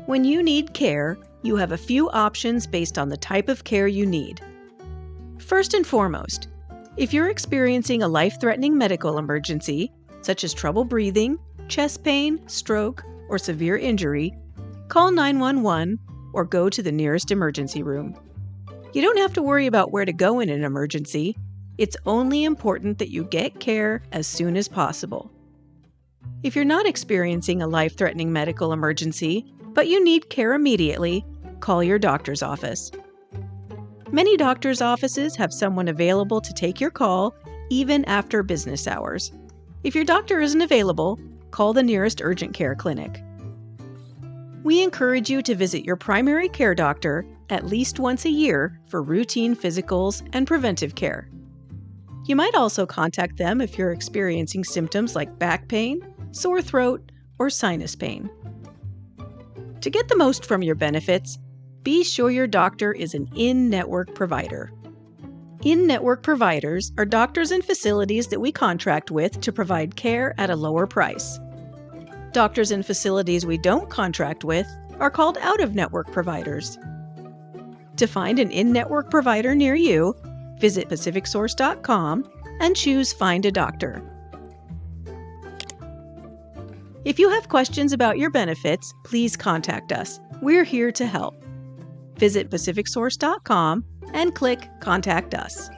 When you need care, you have a few options based on the type of care you need. First and foremost, if you're experiencing a life-threatening medical emergency, such as trouble breathing, chest pain, stroke, or severe injury, call 911 or go to the nearest emergency room. You don't have to worry about where to go in an emergency. It's only important that you get care as soon as possible. If you're not experiencing a life-threatening medical emergency, but you need care immediately, call your doctor's office. Many doctor's offices have someone available to take your call even after business hours. If your doctor isn't available, call the nearest urgent care clinic. We encourage you to visit your primary care doctor at least once a year for routine physicals and preventive care. You might also contact them if you're experiencing symptoms like back pain, sore throat, or sinus pain. To get the most from your benefits, be sure your doctor is an in-network provider. In-network providers are doctors and facilities that we contract with to provide care at a lower price. Doctors and facilities we don't contract with are called out-of-network providers. To find an in-network provider near you, visit PacificSource.com and choose Find a Doctor. If you have questions about your benefits, please contact us. We're here to help. Visit PacificSource.com and click Contact Us.